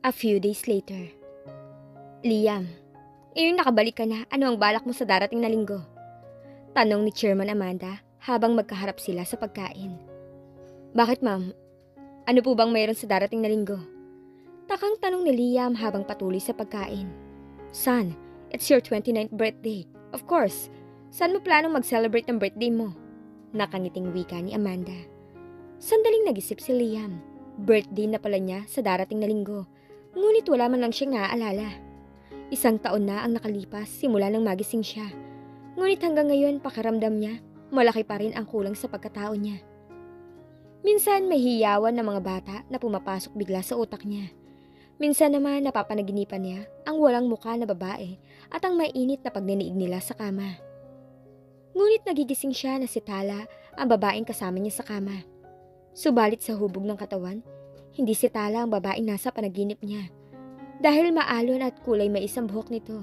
A few days later. Liam, ngayong nakabalik ka na, ano ang balak mo sa darating na linggo? Tanong ni Chairman Amanda habang magkaharap sila sa pagkain. Bakit ma'am? Ano po bang mayroon sa darating na linggo? Takang tanong ni Liam habang patuloy sa pagkain. Son, it's your 29th birthday. Of course, saan mo planong mag-celebrate ng birthday mo? Nakangiting wika ni Amanda. Sandaling nag-isip si Liam. Birthday na pala niya sa darating na linggo. Ngunit wala man lang siyang naaalala. 1 taon na ang nakalipas simula nang magising siya. Ngunit hanggang ngayon pakiramdam niya, malaki pa rin ang kulang sa pagkatao niya. Minsan may hiyawan ng mga bata na pumapasok bigla sa utak niya. Minsan naman napapanaginipan niya ang walang mukha na babae at ang mainit na pagniniig nila sa kama. Ngunit nagigising siya na si Tala, ang babaeng kasama niya sa kama. Subalit sa hubog ng katawan, hindi si Tala ang babaeng nasa panaginip niya. Dahil maalon at kulay mais ang buhok nito,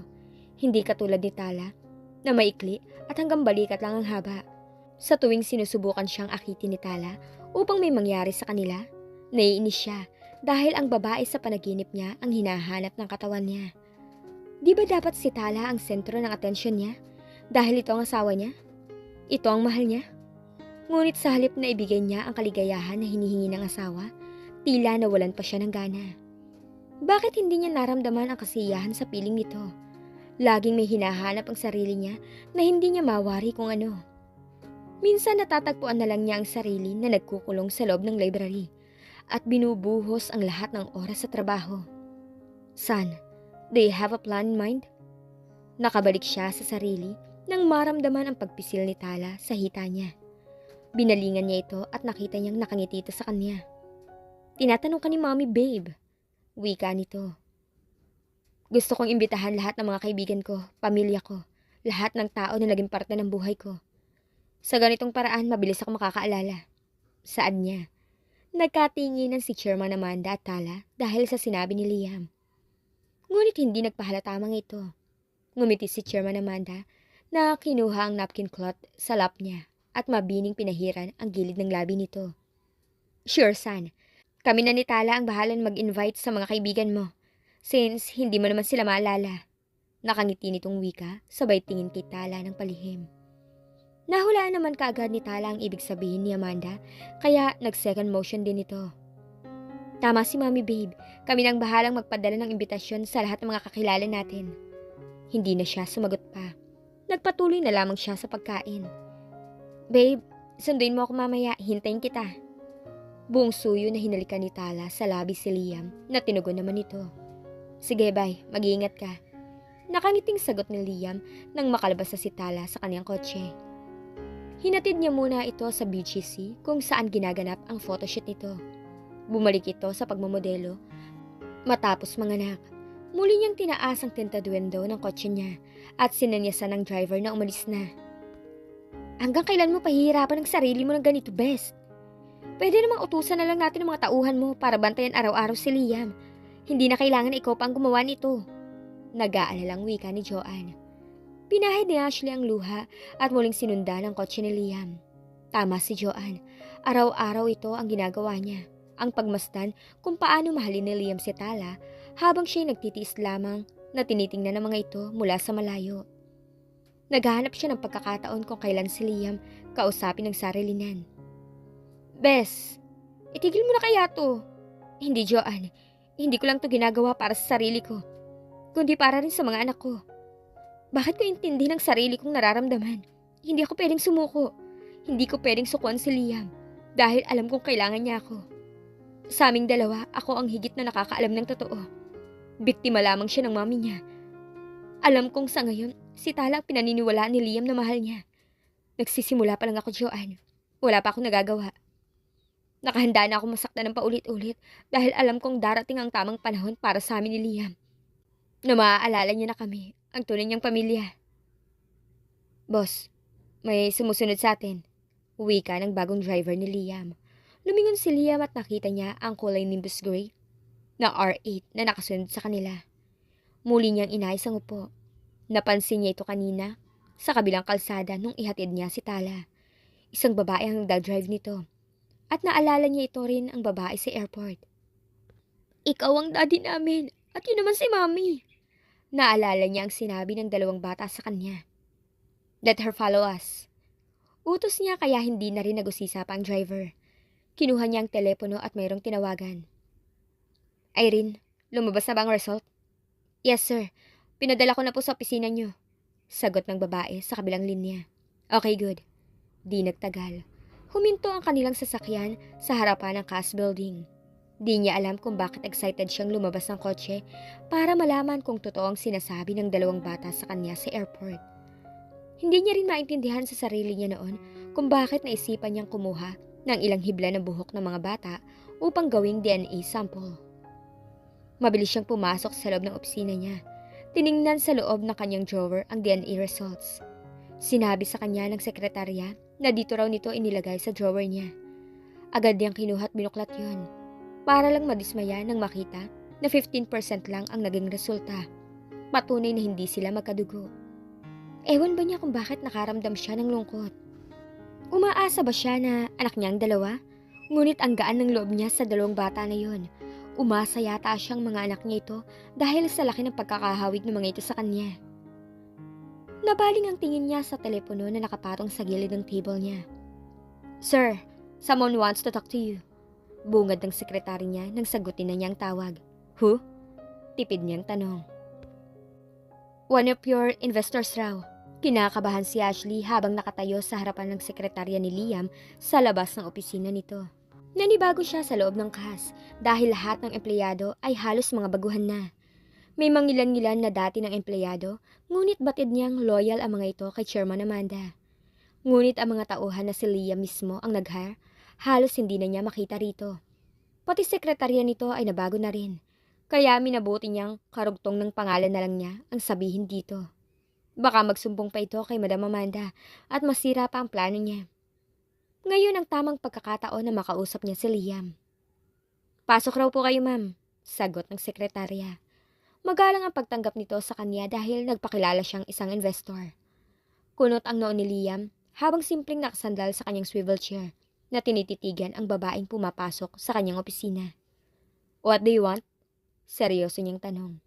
hindi katulad ni Tala na maikli at hanggang balikat lang ang haba. Sa tuwing sinusubukan siyang akitin ni Tala upang may mangyari sa kanila, naiinis siya dahil ang babae sa panaginip niya ang hinahanap ng katawan niya. Di ba dapat si Tala ang sentro ng atensyon niya dahil ito ang asawa niya? Ito ang mahal niya? Ngunit sa halip na ibigay niya ang kaligayahan na hinihingi ng asawa, tila nawalan pa siya ng gana. Bakit hindi niya naramdaman ang kasiyahan sa piling nito? Laging may hinahanap ang sarili niya na hindi niya mawari kung ano. Minsan natatagpuan na lang niya ang sarili na nagkukulong sa loob ng library at binubuhos ang lahat ng oras sa trabaho. Son, do you have a plan in mind? Nakabalik siya sa sarili nang maramdaman ang pagpisil ni Tala sa hita niya. Binalingan niya ito at nakita niyang nakangiti ito sa kanya. Tinatanong ka ni Mommy, babe. Wika nito. Gusto kong imbitahan lahat ng mga kaibigan ko, pamilya ko, lahat ng tao na naging parte ng buhay ko. Sa ganitong paraan, mabilis ako makakaalala. Saan niya? Nagkatinginan si Chairman Amanda at Tala dahil sa sinabi ni Liam. Ngunit hindi nagpahalatamang ito. Ngumiti si Chairman Amanda na kinuha ang napkin cloth sa lap niya at mabining pinahiran ang gilid ng labi nito. Sure, son. Kami na ni Tala ang bahala mag-invite sa mga kaibigan mo, since hindi mo naman sila maalala. Nakangiti nitong wika, sabay tingin kay Tala ng palihim. Nahulaan naman kaagad ni Tala ang ibig sabihin ni Amanda, kaya nag-second motion din ito. Tama si Mommy, babe. Kami nang bahalang magpadala ng imbitasyon sa lahat ng mga kakilala natin. Hindi na siya sumagot pa. Nagpatuloy na lamang siya sa pagkain. Babe, sunduin mo ako mamaya, hintayin kita. Buong suyo na hinalikan ni Tala sa labi si Liam na tinugon naman ito. Sige, bye, mag-iingat ka. Nakangiting sagot ni Liam nang makalabas na si Tala sa kanyang kotse. Hinatid niya muna ito sa BGC kung saan ginaganap ang photoshoot nito. Bumalik ito sa pagmamodelo. Matapos manganak, muli niyang tinaas ang tinted window ng kotse niya at sinanyasan ng driver na umalis na. Hanggang kailan mo pahihirapan ang sarili mo ng ganito, Best? Pwede namang utusan na lang natin ang mga tauhan mo para bantayan araw-araw si Liam. Hindi na kailangan ikaw pa ang gumawa nito. Nag-aalalang wika ni Joanne. Pinahid ni Ashley ang luha at muling sinundan ang kotse ni Liam. Tama si Joanne. Araw-araw ito ang ginagawa niya. Ang pagmasdan kung paano mahalin ni Liam si Tala habang siya'y nagtitiis lamang na tinitingnan ng mga ito mula sa malayo. Naghahanap siya ng pagkakataon kung kailan si Liam kausapin ng sarilinan. Bes, itigil mo na kaya to. Hindi, Joanne. Hindi ko lang to ginagawa para sa sarili ko, kundi para rin sa mga anak ko. Bakit ko intindi ng sarili kong nararamdaman? Hindi ako pwedeng sumuko. Hindi ko pwedeng sukuan si Liam dahil alam kong kailangan niya ako. Sa aming dalawa, ako ang higit na nakakaalam ng totoo. Biktima lamang siya ng mami niya. Alam kong sa ngayon, si Tala ang pinaniniwalaan ni Liam na mahal niya. Nagsisimula pa lang ako, Joanne. Wala pa akong nagagawa. Nakahanda na ako masaktan ng paulit-ulit dahil alam kong darating ang tamang panahon para sa amin ni Liam. Na maaalala niya na kami, ang tunay niyang pamilya. Boss, may sumusunod sa atin. Uwi ka ng bagong driver ni Liam. Lumingon si Liam at nakita niya ang kulay Nimbus Gray na R8 na nakasunod sa kanila. Muli niyang inayos ang upo. Napansin niya ito kanina sa kabilang kalsada nung ihatid niya si Tala. Isang babae ang nagdadrive nito. At naalala niya ito rin ang babae sa airport. Ikaw ang daddy namin at yun naman si Mommy. Naalala niya ang sinabi ng dalawang bata sa kanya. Let her follow us. Utos niya kaya hindi na rin nag-usisa pa ang driver. Kinuha niya ang telepono at mayroong tinawagan. Irene, lumabas na ba ang result? Yes, sir. Pinadala ko na po sa opisina niyo. Sagot ng babae sa kabilang linya. Okay, good. Di nagtagal. Huminto ang kanilang sasakyan sa harapan ng CAS building. Di niya alam kung bakit excited siyang lumabas ng kotse para malaman kung totoo ang sinasabi ng dalawang bata sa kanya sa airport. Hindi niya rin maintindihan sa sarili niya noon kung bakit naisipan niyang kumuha ng ilang hibla ng buhok ng mga bata upang gawing DNA sample. Mabilis siyang pumasok sa loob ng opisina niya. Tiningnan sa loob ng kanyang drawer ang DNA results. Sinabi sa kanya ng sekretarya na dito raw nito inilagay sa drawer niya. Agad niyang kinuha at binuklat yun. Para lang madismaya nang makita na 15% lang ang naging resulta. Patunay na hindi sila magkadugo. Ewan ba niya kung bakit nakaramdam siya ng lungkot? Umaasa ba siya na anak niyang dalawa? Ngunit ang gaan ng loob niya sa dalawang bata na yon. Umasa yata siyang mga anak niya ito dahil sa laki ng pagkakahawig ng mga ito sa kanya. Nabaling ang tingin niya sa telepono na nakapatong sa gilid ng table niya. Sir, someone wants to talk to you. Bungad ng sekretary niya nang sagutin na niyang tawag. Who? Tipid niyang tanong. One of your investors raw. Kinakabahan si Ashley habang nakatayo sa harapan ng sekretarya ni Liam sa labas ng opisina nito. Nanibago siya sa loob ng CAS dahil lahat ng empleyado ay halos mga baguhan na. May mangilan-ngilan na dati ng empleyado, ngunit batid niyang loyal ang mga ito kay Chairman Amanda. Ngunit ang mga tauhan na si Liam mismo ang nag-hire, halos hindi na niya makita rito. Pati sekretarya nito ay nabago na rin, kaya minabuti niyang karugtong ng pangalan na lang niya ang sabihin dito. Baka magsumbong pa ito kay Madam Amanda at masira pa ang plano niya. Ngayon ang tamang pagkakataon na makausap niya si Liam. Pasok raw po kayo, ma'am, sagot ng sekretarya. Magalang ang pagtanggap nito sa kanya dahil nagpakilala siyang isang investor. Kunot ang noo ni Liam habang simpleng nakasandal sa kanyang swivel chair na tinititigan ang babaeng pumapasok sa kanyang opisina. What do you want? Seryoso niyang tanong.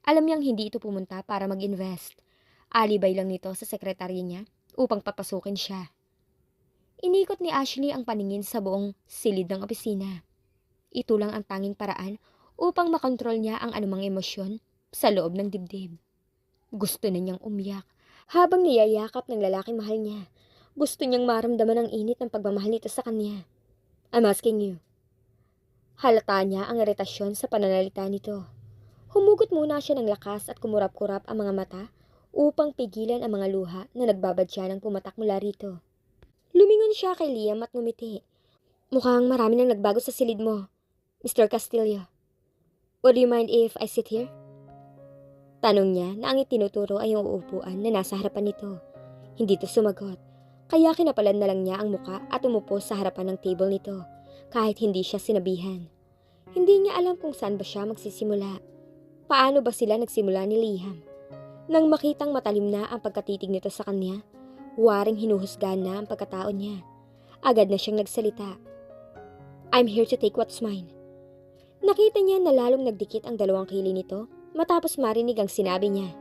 Alam niyang hindi ito pumunta para mag-invest. Alibay lang nito sa sekretarya niya upang papasukin siya. Inikot ni Ashley ang paningin sa buong silid ng opisina. Ito lang ang tanging paraan upang makontrol niya ang anumang emosyon sa loob ng dibdib. Gusto na niyang umiyak habang niyayakap ng lalaking mahal niya. Gusto niyang maramdaman ang init ng pagmamahal nito sa kanya. I'm asking you. Halata niya ang iritasyon sa pananalita nito. Humugot muna siya ng lakas at kumurap-kurap ang mga mata upang pigilan ang mga luha na nagbabadya ng pumatak mula rito. Lumingon siya kay Liam at ngumiti. Mukhang marami nang nagbago sa silid mo, Mr. Castillo. Would you mind if I sit here? Tanong niya na ang itinuturo ay yung uupuan na nasa harapan nito. Hindi to sumagot, kaya kinapalan na lang niya ang muka at umupo sa harapan ng table nito, kahit hindi siya sinabihan. Hindi niya alam kung saan ba siya magsisimula. Paano ba sila nagsimula ni Liam? Nang makitang matalim na ang pagkatitig nito sa kanya, waring hinuhusgahan na ang pagkatao niya. Agad na siyang nagsalita. I'm here to take what's mine. Nakita niya na lalong nagdikit ang dalawang kili nito matapos marinig ang sinabi niya.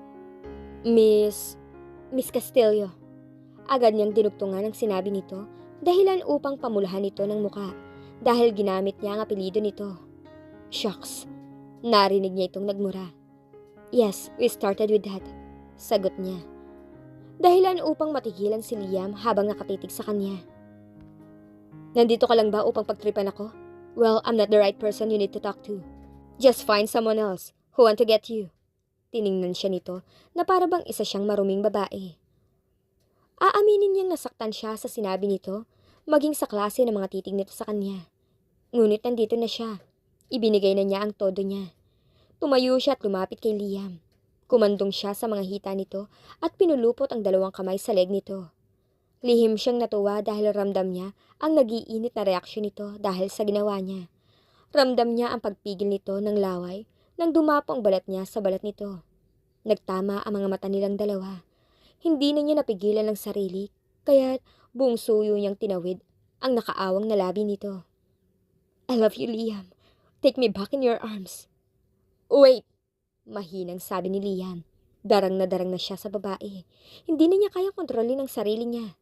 Miss Castillo. Agad niyang dinugtungan ang sinabi nito dahilan upang pamulahan ito ng muka dahil ginamit niya ang apelyido nito. Shucks. Narinig niya itong nagmura. Yes, we started with that. Sagot niya. Dahilan upang matigilan si Liam habang nakatitig sa kanya. Nandito ka lang ba upang pagtripan ako? Well, I'm not the right person you need to talk to. Just find someone else who want to get you. Tiningnan siya nito na para bang isa siyang maruming babae. Aaminin niyang nasaktan siya sa sinabi nito, maging sa klase ng mga titig nito sa kanya. Ngunit nandito na siya. Ibinigay na niya ang todo niya. Tumayo siya at lumapit kay Liam. Kumandong siya sa mga hita nito at pinulupot ang dalawang kamay sa leg nito. Lihim siyang natuwa dahil ramdam niya ang nagiinit na reaksyon nito dahil sa ginawa niya. Ramdam niya ang pagpigil nito ng laway nang dumapo ang balat niya sa balat nito. Nagtama ang mga mata nilang dalawa. Hindi na niya napigilan ang sarili, kaya't buong suyo niyang tinawid ang nakaawang na labi nito. I love you, Liam. Take me back in your arms. Wait! Mahinang sabi ni Liam. Darang na siya sa babae. Hindi na niya kayang kontrolin ang sarili niya.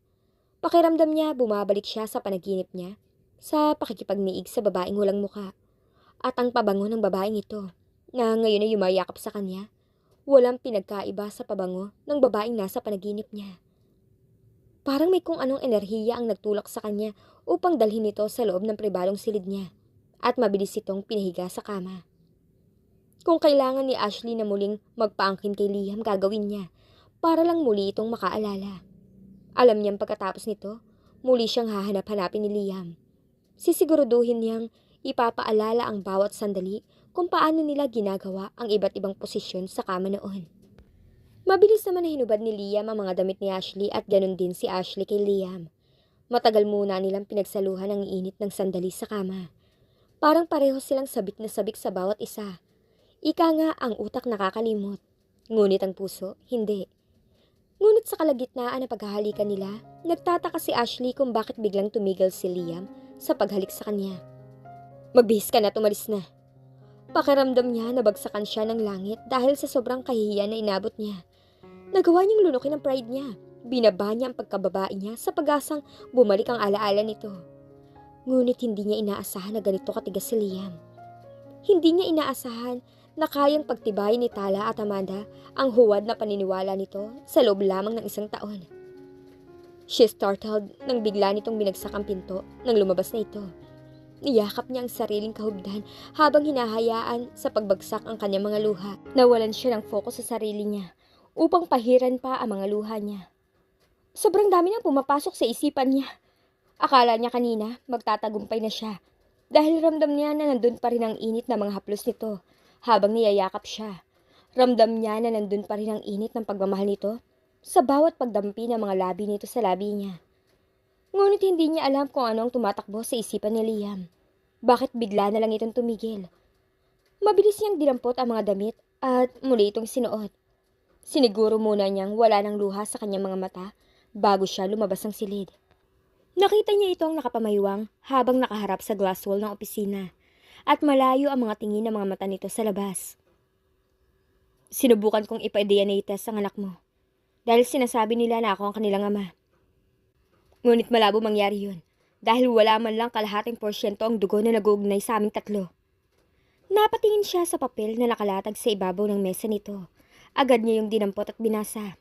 Pakiramdam niya bumabalik siya sa panaginip niya sa pakikipagniig sa babaeng walang muka. At ang pabango ng babaeng ito na ngayon ay yumayakap sa kanya, walang pinagkaiba sa pabango ng babaeng nasa panaginip niya. Parang may kung anong enerhiya ang nagtulak sa kanya upang dalhin ito sa loob ng pribadong silid niya at mabilis itong pinahiga sa kama. Kung kailangan ni Ashley na muling magpaangkin kay Liam, gagawin niya para lang muli itong makaalala. Alam niyang pagkatapos nito, muli siyang hahanap-hanapin ni Liam. Sisiguraduhin niyang ipapaalala ang bawat sandali kung paano nila ginagawa ang iba't ibang posisyon sa kama noon. Mabilis naman na hinubad ni Liam ang mga damit ni Ashley at ganun din si Ashley kay Liam. Matagal muna nilang pinagsaluhan ang init ng sandali sa kama. Parang pareho silang sabik na sabik sa bawat isa. Ika nga ang utak nakakalimot, ngunit ang puso, hindi. Ngunit sa kalagitnaan ng paghahalikan nila, nagtataka si Ashley kung bakit biglang tumigil si Liam sa paghalik sa kanya. Magbihis ka na, tumalis na. Pakiramdam niya nabagsakan siya ng langit dahil sa sobrang kahihiyan na inabot niya. Nagawa niyang lunukin ang pride niya. Binaba niya ang pagkababae niya sa pag-asang bumalik ang alaala nito. Ngunit hindi niya inaasahan na ganito katigas si Liam. Hindi niya inaasahan na kayang pagtibayin ni Tala at Amanda ang huwad na paniniwala nito sa loob lamang ng isang taon. She startled nang bigla nitong binagsak ang pinto nang lumabas na ito. Niyakap niya ang sariling kahubdan habang hinahayaan sa pagbagsak ang kanyang mga luha. Nawalan siya ng focus sa sarili niya upang pahiran pa ang mga luha niya. Sobrang dami nang pumapasok sa isipan niya. Akala niya kanina magtatagumpay na siya dahil ramdam niya na nandun pa rin ang init na mga haplos nito. Habang niyayakap siya, ramdam niya na nandun pa rin ang init ng pagmamahal nito sa bawat pagdampi ng mga labi nito sa labi niya. Ngunit hindi niya alam kung ano ang tumatakbo sa isipan ni Liam. Bakit bigla na lang itong tumigil? Mabilis niyang dinampot ang mga damit at muli itong sinuot. Siniguro muna niyang wala ng luha sa kanyang mga mata bago siya lumabas ng silid. Nakita niya itong nakapamaywang habang nakaharap sa glass wall ng opisina. At malayo ang mga tingin ng mga mata nito sa labas. Sinubukan kong ipa-DNA test ang anak mo dahil sinasabi nila na ako ang kanilang ama. Ngunit malabo mangyari yun dahil wala man lang kalahating porsyento ang dugo na nag-uugnay sa aming tatlo. Napatingin siya sa papel na nakalatag sa ibabaw ng mesa nito. Agad niya yung dinampot at binasa.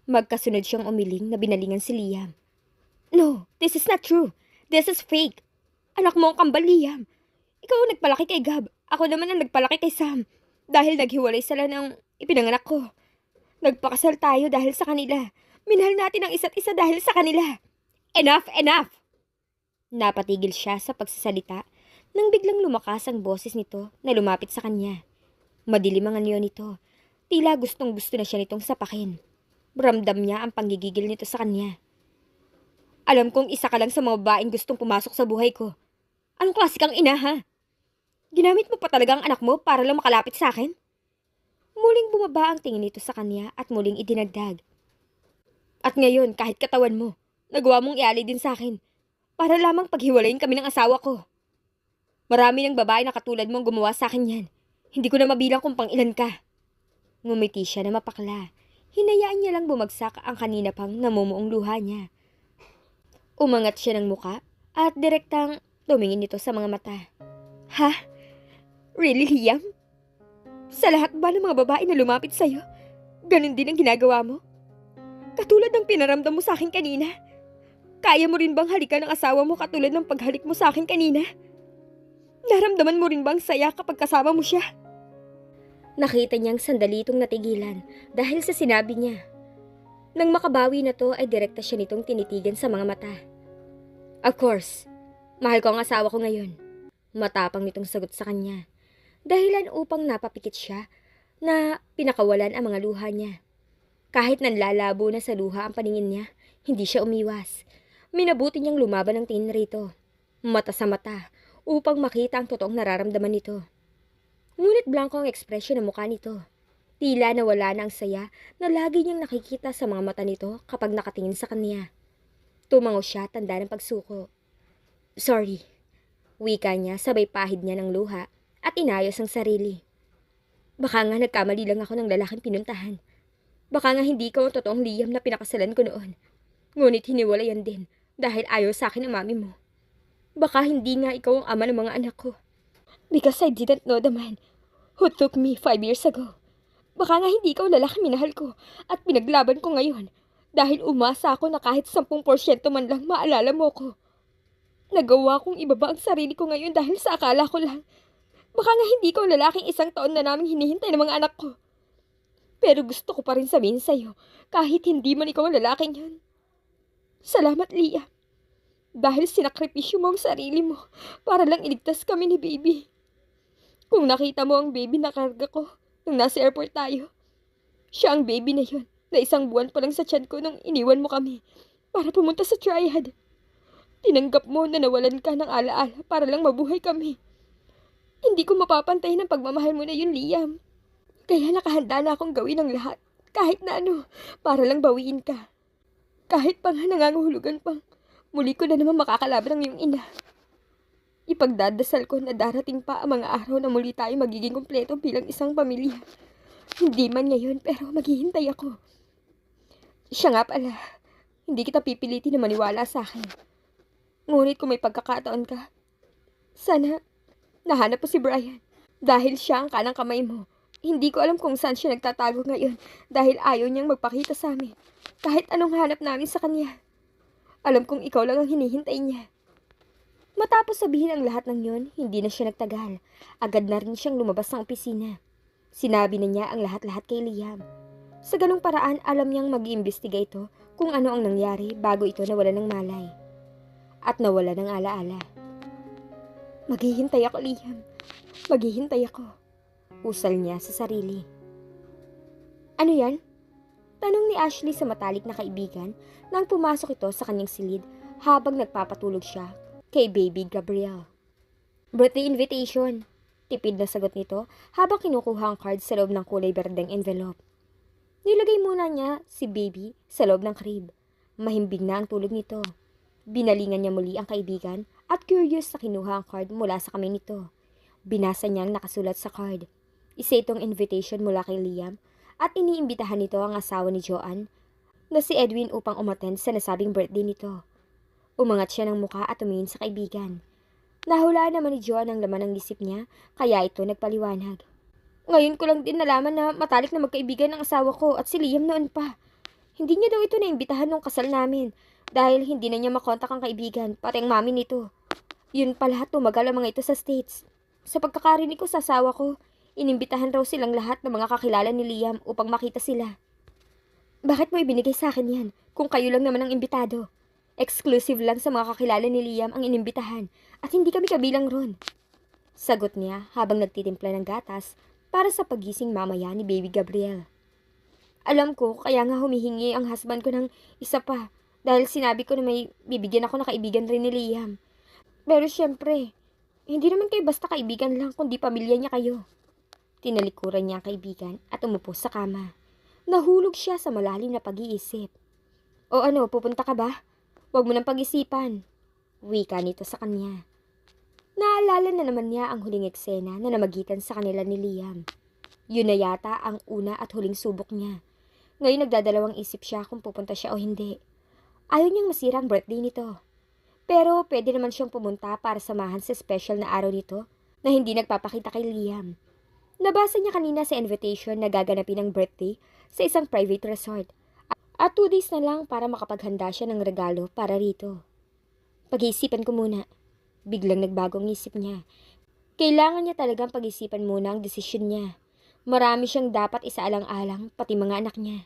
Magkasunod siyang umiling na binalingan si Liam. No, this is not true. This is fake. Anak mo ang kambal, Liam. Ikaw ang nagpalaki kay Gab. Ako naman ang nagpalaki kay Sam. Dahil naghiwalay sila ng ipinanganak ko. Nagpakasal tayo dahil sa kanila. Minahal natin ang isa't isa dahil sa kanila. Enough! Enough! Napatigil siya sa pagsasalita nang biglang lumakas ang boses nito na lumapit sa kanya. Madilim ang anyo nito. Tila gustong gusto na siya nitong sapakin. Ramdam niya ang panggigigil nito sa kanya. Alam kong isa ka lang sa mga babaeng gustong pumasok sa buhay ko. Anong klase kang ina, ha? Ginamit mo pa talaga ang anak mo para lang makalapit sa akin? Muling bumaba ang tingin nito sa kanya at muling idinagdag. At ngayon, kahit katawan mo, nagawa mong iali din sa akin para lamang paghiwalayin kami ng asawa ko. Marami ng babae na katulad mong gumawa sa akin yan. Hindi ko na mabilang kung pang ilan ka. Ngumiti siya na mapakla. Hinayaan niya lang bumagsak ang kanina pang namumuong luha niya. Umangat siya ng muka at direktang tumingin nito sa mga mata. Ha? Really, Liam? Sa lahat ba ng mga babae na lumapit sa'yo, ganun din ang ginagawa mo? Katulad ng pinaramdam mo sa akin kanina. Kaya mo rin bang halikan ng asawa mo katulad ng paghalik mo sa akin kanina? Naramdaman mo rin bang saya kapag kasama mo siya? Nakita niyang sandali itong natigilan dahil sa sinabi niya. Nang makabawi na to ay direkta siya nitong tinitigan sa mga mata. Of course, mahal ko ang asawa ko ngayon. Matapang nitong sagot sa kanya. Dahilan upang napapikit siya na pinakawalan ang mga luha niya. Kahit nanlalabo na sa luha ang paningin niya, hindi siya umiwas. Minabuti niyang lumaban ng tingin rito. Mata sa mata upang makita ang totoong nararamdaman nito. Ngunit blanko ang ekspresyon ng mukha nito. Tila nawala na ang saya na lagi niyang nakikita sa mga mata nito kapag nakatingin sa kanya. Tumango siya tanda ng pagsuko. Sorry. Wika niya sabay pahid niya ng luha at inayos ang sarili. Baka nga nagkamali lang ako ng lalaking pinuntahan. Baka nga hindi ikaw ang totoong Liam na pinakasalan ko noon. Ngunit hiniwalayan din dahil ayaw sa akin ang mami mo. Baka hindi nga ikaw ang ama ng mga anak ko. Because I didn't know the man who took me 5 years ago. Baka nga hindi ikaw lalaki minahal ko at pinaglaban ko ngayon dahil umasa ako na kahit 10% man lang maalala mo ko. Nagawa kong ibaba ang sarili ko ngayon dahil sa akala ko lang. Baka nga hindi ikaw lalaking 1 taon na naming hinihintay ng mga anak ko. Pero gusto ko pa rin sabihin sa'yo kahit hindi man ikaw ang lalaking yun. Salamat, Liam. Dahil sinakripisyo mo ang sarili mo para lang iligtas kami ni baby. Kung nakita mo ang baby na karga ko nung nasa airport tayo, siya ang baby na yun na 1 buwan pa lang sa tiyan ko nung iniwan mo kami para pumunta sa triad. Tinanggap mo na nawalan ka ng alaala para lang mabuhay kami. Hindi ko mapapantay ng pagmamahal mo na yun, Liam. Kaya nakahanda na akong gawin ang lahat, kahit na ano, para lang bawiin ka. Kahit pa nga nangangahulugan pang muli ko na naman makakalaban ng iyong ina. Ipagdadasal ko na darating pa ang mga araw na muli tayo magiging kumpleto bilang isang pamilya. Hindi man ngayon, pero maghihintay ako. Siya nga pala, hindi kita pipilitin na maniwala sa akin. Ngunit kung may pagkakataon ka, sana nahanap mo si Brian. Dahil siya ang kanang kamay mo. Hindi ko alam kung saan siya nagtatago ngayon dahil ayaw niyang magpakita sa amin. Kahit anong hanap namin sa kanya. Alam kong ikaw lang ang hinihintay niya. Matapos sabihin ang lahat ng yon, hindi na siya nagtagal. Agad na rin siyang lumabas ng opisina. Sinabi na niya ang lahat-lahat kay Liam. Sa ganung paraan, alam niyang mag-iimbestiga ito kung ano ang nangyari bago ito nawala ng malay. At nawala ng alaala. Maghihintay ako, Liam. Maghihintay ako. Usal niya sa sarili. Ano yan? Tanong ni Ashley sa matalik na kaibigan nang pumasok ito sa kanyang silid habang nagpapatulog siya kay baby Gabriel. Birthday invitation. Tipid na sagot nito habang kinukuha ang card sa loob ng kulay berdeng envelope. Nilagay muna niya si baby sa loob ng crib. Mahimbing na ang tulog nito. Binalingan niya muli ang kaibigan at curious na kinuha ang card mula sa kamay nito. Binasa niyang nakasulat sa card. Isa itong invitation mula kay Liam at iniimbitahan nito ang asawa ni Joanne na si Edwin upang umattend sa nasabing birthday nito. Umangat siya ng muka at tumingin sa kaibigan. Nahulaan naman ni Joanne ang laman ng isip niya kaya ito nagpaliwanag. Ngayon ko lang din nalaman na matalik na magkaibigan ng asawa ko at si Liam noon pa. Hindi niya daw ito naimbitahan nung kasal namin dahil hindi na niya makontak ang kaibigan pati ang mami nito. Yun pala tumagal ang mga ito sa States. Sa pagkakarinig ko sa asawa ko, inimbitahan raw silang lahat ng mga kakilala ni Liam upang makita sila. Bakit mo ibinigay sa akin yan kung kayo lang naman ang imbitado? Exclusive lang sa mga kakilala ni Liam ang inimbitahan at hindi kami kabilang ron. Sagot niya habang nagtitimpla ng gatas para sa pagising mamaya ni baby Gabriel. Alam ko kaya nga humihingi ang husband ko ng isa pa dahil sinabi ko na may bibigyan ako na kaibigan rin ni Liam. Pero syempre, hindi naman kayo basta kaibigan lang kundi pamilya niya kayo. Tinalikuran niya ang kaibigan at umupo sa kama. Nahulog siya sa malalim na pag-iisip. O ano, pupunta ka ba? Huwag mo nang pag-isipan. Wika nito sa kanya. Naalala na naman niya ang huling eksena na namagitan sa kanila ni Liam. Yun na yata ang una at huling subok niya. Ngayon nagdadalawang isip siya kung pupunta siya o hindi. Ayaw niyang masira ang birthday nito. Pero pwede naman siyang pumunta para samahan sa special na araw nito na hindi nagpapakita kay Liam. Nabasa niya kanina sa invitation na gaganapin ang birthday sa isang private resort. At 2 days na lang para makapaghanda siya ng regalo para rito. Pag-iisipan ko muna. Biglang nagbago ang isip niya. Kailangan niya talagang pag-isipan muna ang desisyon niya. Marami siyang dapat isaalang-alang pati mga anak niya.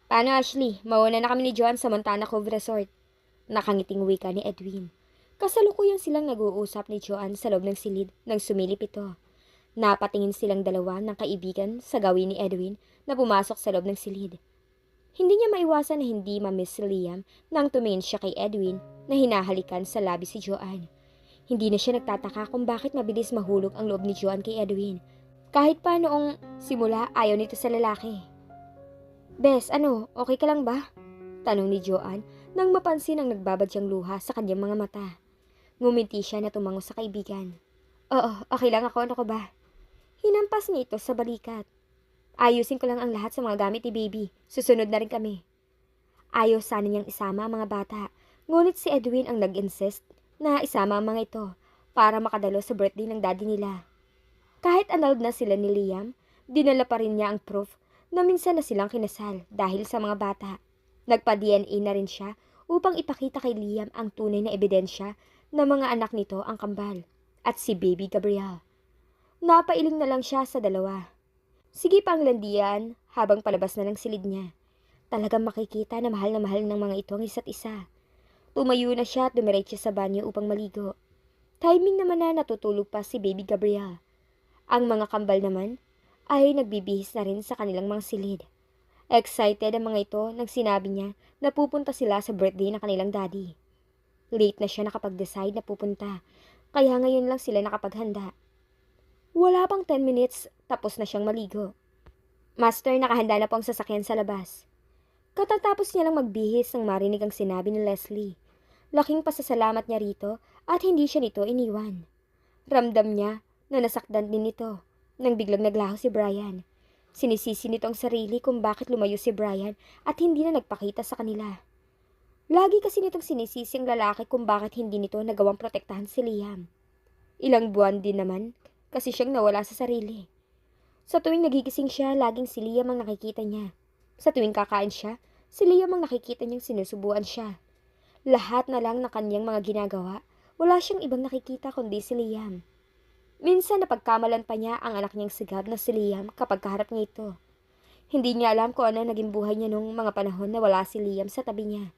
Paano Ashley? Mauna na kami ni Joanne sa Montana Cove Resort. Nakangiting wika ni Edwin. Kasalukuyang silang nag-uusap ni Joanne sa loob ng silid nang sumilip ito. Napatingin silang dalawa ng kaibigan sa gawin ni Edwin na pumasok sa loob ng silid. Hindi niya maiwasan na hindi ma-miss si Liam nang tumingin siya kay Edwin na hinahalikan sa labi si Joanne. Hindi na siya nagtataka kung bakit mabilis mahulog ang loob ni Joanne kay Edwin. Kahit pa noong simula ayaw nito sa lalaki. Bes, ano, okay ka lang ba? Tanong ni Joanne nang mapansin ang nagbabadyang luha sa kanyang mga mata. Ngumiti siya na tumango sa kaibigan. Oo, okay lang ako. Ano ka ba? Hinampas niya ito sa balikat. Ayusin ko lang ang lahat sa mga gamit ni baby. Susunod na rin kami. Ayaw sana niyang isama ang mga bata. Ngunit si Edwin ang nag-insist na isama ang mga ito para makadalo sa birthday ng daddy nila. Kahit annulled na sila ni Liam, dinala pa rin niya ang proof na minsan na silang kinasal dahil sa mga bata. Nagpa-DNA na rin siya upang ipakita kay Liam ang tunay na ebidensya na mga anak nito ang kambal at si baby Gabriel. Napailing na lang siya sa dalawa. Sige pang landian habang palabas na ng silid niya. Talagang makikita na mahal ng mga ito ang isa't isa. Tumayo na siya at dumiretso sa banyo upang maligo. Timing naman na natutulog pa si baby Gabriel. Ang mga kambal naman ay nagbibihis na rin sa kanilang mga silid. Excited ang mga ito nang sinabi niya na pupunta sila sa birthday ng kanilang daddy. Late na siya nakapag-decide na pupunta, kaya ngayon lang sila nakapaghanda. Wala pang 10 minutes, tapos na siyang maligo. Master, nakahanda na po ang sasakyan sa labas. Katatapos niya lang magbihis nang marinig ang sinabi ni Leslie. Laking pasasalamat niya rito at hindi siya nito iniwan. Ramdam niya na nasaktan din nito nang biglang naglaho si Brian. Sinisisi nito ang sarili kung bakit lumayo si Brian at hindi na nagpakita sa kanila. Lagi kasi nitong sinisisi ang lalaki kung bakit hindi nito nagawang protektahan si Liam. Ilang buwan din naman kasi siyang nawala sa sarili. Sa tuwing nagigising siya, laging si Liam ang nakikita niya. Sa tuwing kakain siya, si Liam ang nakikita niyang sinusubuan siya. Lahat na lang ng kanyang mga ginagawa, wala siyang ibang nakikita kundi si Liam. Minsan napagkamalan pa niya ang anak niyang sigab na si Liam kapag kaharap niya ito. Hindi niya alam kung ano naging buhay niya nung mga panahon na wala si Liam sa tabi niya.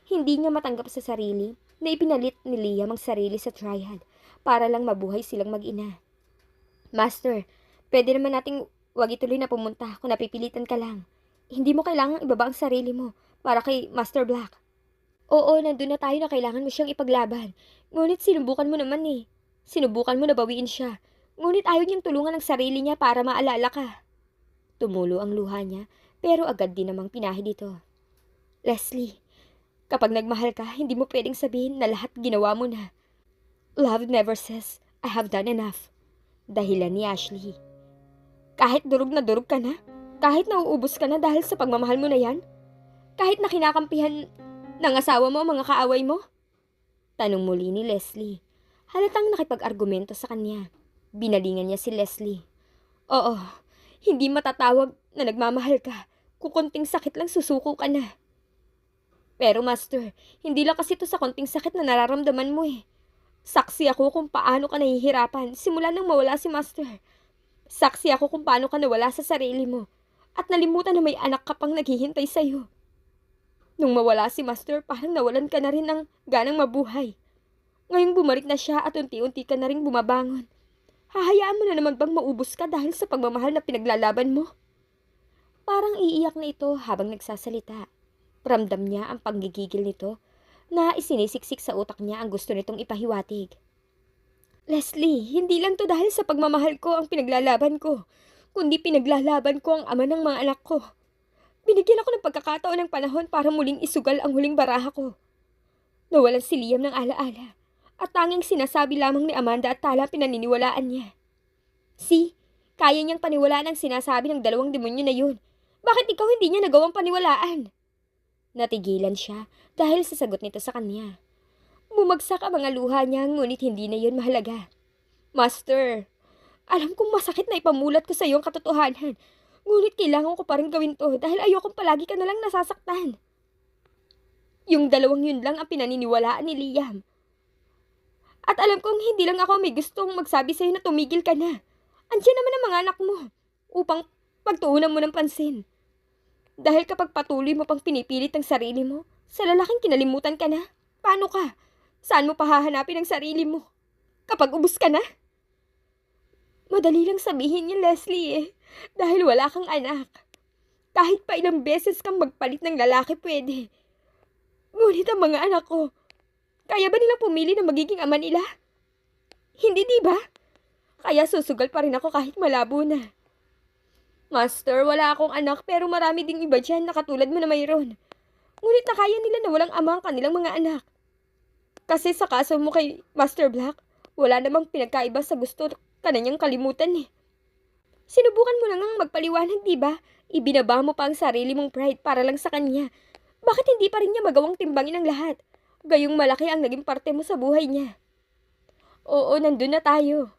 Hindi niya matanggap sa sarili na ipinalit ni Liam ang sarili sa triad para lang mabuhay silang mag-ina. Master, pwede naman nating wag ituloy na pumunta kung napipilitan ka lang. Hindi mo kailangang ibaba ang sarili mo para kay Master Black. Oo, nandun na tayo na kailangan mo siyang ipaglaban. Ngunit sinubukan mo naman eh. Sinubukan mo na bawiin siya. Ngunit ayaw niyang tulungan ang sarili niya para maalala ka. Tumulo ang luha niya, pero agad din namang pinahid ito. Leslie, kapag nagmahal ka, hindi mo pwedeng sabihin na lahat ginawa mo na. Love never says, I have done enough. Dahilan ni Ashley. Kahit durog ka na, kahit nauubos ka na dahil sa pagmamahal mo na yan, kahit na kinakampihan ng asawa mo mga kaaway mo? Tanong muli ni Leslie. Halatang nakipag-argumento sa kanya. Binalingan niya si Leslie. Oo, hindi matatawag na nagmamahal ka. Kung konting sakit lang susuko ka na. Pero Master, hindi lang kasi ito sa konting sakit na nararamdaman mo eh. Saksi ako kung paano ka nahihirapan simula nang mawala si Master. Saksi ako kung paano ka nawala sa sarili mo at nalimutan na may anak ka pang naghihintay sa'yo. Nung mawala si Master, parang nawalan ka na rin ng ganang mabuhay. Ngayong bumalik na siya at unti-unti ka na rin bumabangon. Hahayaan mo na naman bang maubos ka dahil sa pagmamahal na pinaglalaban mo? Parang iiyak na ito habang nagsasalita. Ramdam niya ang panggigigil nito na isinisiksik sa utak niya ang gusto nitong ipahiwatig. Leslie, hindi lang to dahil sa pagmamahal ko ang pinaglalaban ko, kundi pinaglalaban ko ang ama ng mga anak ko. Binigyan ako ng pagkakataon ng panahon para muling isugal ang huling baraha ko. Nawalan si Liam ng alaala at tanging sinasabi lamang ni Amanda at tala pinaniniwalaan niya. See, kaya niyang paniwalaan ang sinasabi ng dalawang demonyo na yun. Bakit ikaw hindi niya nagawang paniwalaan? Natigilan siya dahil sa sagot nito sa kanya. Bumagsak ang mga luha niya ngunit hindi na yun mahalaga. Master, alam kong masakit na ipamulat ko sa iyo ang katotohanan. Ngunit kailangan ko pa rin gawin to dahil ayokong palagi ka nalang nasasaktan. Yung dalawang yun lang ang pinaniniwalaan ni Liam. At alam kong hindi lang ako may gustong magsabi sa'yo na tumigil ka na. Andiyan naman ang mga anak mo upang pagtuunan mo ng pansin. Dahil kapag patuloy mo pang pinipilit ang sarili mo, sa lalaking kinalimutan ka na, paano ka? Saan mo pahahanapin ang sarili mo? Kapag ubus ka na? Madali lang sabihin niya, Leslie eh. Dahil wala kang anak. Kahit pa ilang beses kang magpalit ng lalaki pwede. Ngunit ang mga anak ko, kaya ba nilang pumili na magiging ama nila? Hindi, di ba? Kaya susugal pa rin ako kahit malabo na. Master, wala akong anak pero marami ding iba dyan na katulad mo na mayroon. Ngunit nakaya nila na walang ama ang kanilang mga anak. Kasi sa kaso mo kay Master Black, Wala namang pinagkaiba sa gusto ka na niyang kalimutan eh. Sinubukan mo na ngang magpaliwanag, di ba? Ibinaba mo pa ang sarili mong pride para lang sa kanya. Bakit hindi pa rin niya magawang timbangin ang lahat? Gayong malaki ang naging parte mo sa buhay niya. Oo, nandun na tayo.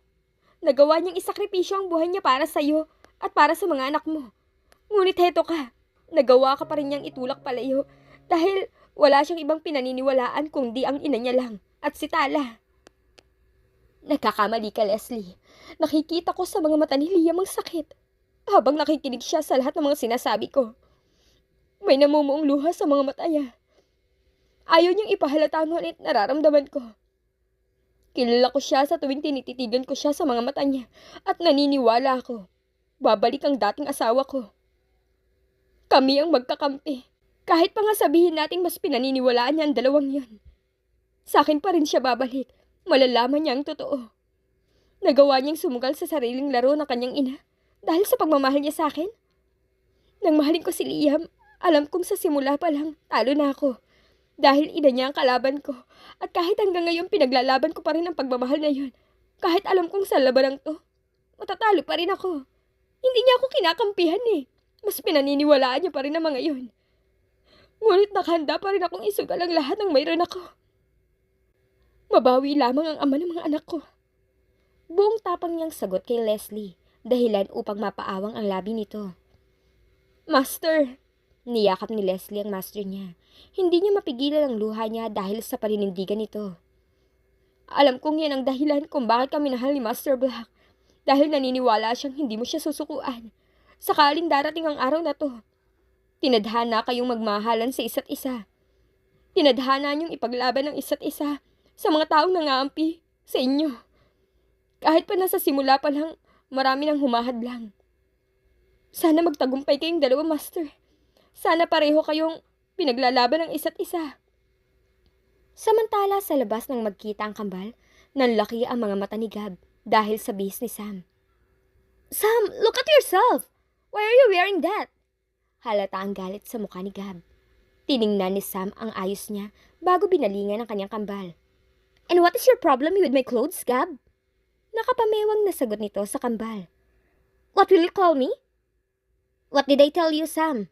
Nagawa niyang isakripisyo ang buhay niya para sa'yo at para sa mga anak mo. Ngunit heto ka, nagawa ka pa rin niyang itulak palayo dahil wala siyang ibang pinaniniwalaan kundi ang ina niya lang at si Tala. Nagkakamali ka, Leslie. Nakikita ko sa mga mata ni Liam ang sakit habang nakikinig siya sa lahat ng mga sinasabi ko. May namumuong luha sa mga mata niya. Ayaw niyang ipahalata ngunit nararamdaman ko. Kilala ko siya sa tuwing tinititigan ko siya sa mga mata niya at naniniwala ako. Babalik ang dating asawa ko. Kami ang magkakampi. Kahit pa nga sabihin nating mas pinaniniwalaan niya ang dalawang yon. Sa akin pa rin siya babalik. Malalaman niya ang totoo. Nagawa niyang sumugal sa sariling laro ng kanyang ina dahil sa pagmamahal niya sa akin. Nang mahalin ko si Liam, alam kong sa simula pa lang, talo na ako. Dahil ina niya ang kalaban ko. At kahit hanggang ngayon pinaglalaban ko pa rin ang pagmamahal na yun. Kahit alam kong sa labanang to, matatalo pa rin ako. Hindi niya ako kinakampihan eh. Mas pinaniniwalaan niya pa rin ang mga yun. Ngunit nakahanda pa rin akong isugal ang lahat ng mayroon ako. Mabawi lamang ang ama ng mga anak ko. Buong tapang niyang sagot kay Leslie, dahilan upang mapaawang ang labi nito. Master! Niyakap ni Leslie ang master niya. Hindi niya mapigilan ang luha niya dahil sa paninindigan nito. Alam kong yan ang dahilan kung bakit ka minahal ni Master Black. Dahil naniniwala siyang hindi mo siya susukuan. Sakaling darating ang araw na to. Tinadhana kayong magmahalan sa isa't isa. Tinadhana niyong ipaglaban ng isa't isa sa mga taong nangaampi sa inyo. Kahit pa nasa simula pa lang, marami nang humahadlang. Sana magtagumpay kayong dalawa, Master. Sana pareho kayong pinaglalaban ng isa't isa. Samantala sa labas nang magkita ang kambal, nanlaki ang mga mata ni Gab dahil sa bihis ni Sam. Sam, look at yourself! Why are you wearing that? Halata ang galit sa mukha ni Gab. Tiningnan ni Sam ang ayos niya bago binalingan ang kanyang kambal. And what is your problem with my clothes, Gab? Nakapamewang na sagot nito sa kambal. What will you call me? What did I tell you, Sam?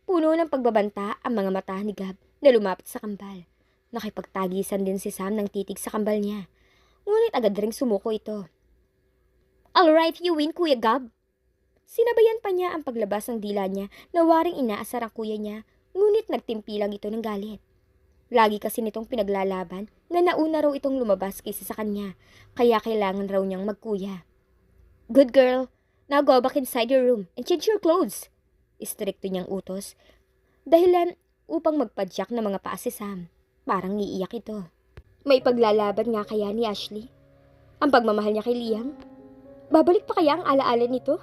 Puno ng pagbabanta ang mga mata ni Gab na lumapit sa kambal. Nakipagtagisan din si Sam ng titig sa kambal niya. Ngunit agad ring sumuko ito. Alright, you win, Kuya Gab. Sinabayan pa niya ang paglabas ng dila niya na waring inaasar ang kuya niya, ngunit nagtimpi lang ito ng galit. Lagi kasi nitong pinaglalaban na nauna raw itong lumabas kaysa sa kanya, kaya kailangan raw niyang magkuya. Good girl, now go back inside your room and change your clothes. Istrikto niyang utos, dahilan upang magpadyak ng mga paa si Sam. Parang iiyak ito. May paglalaban nga kaya ni Ashley? Ang pagmamahal niya kay Liam? Babalik pa kaya ang alaala nito?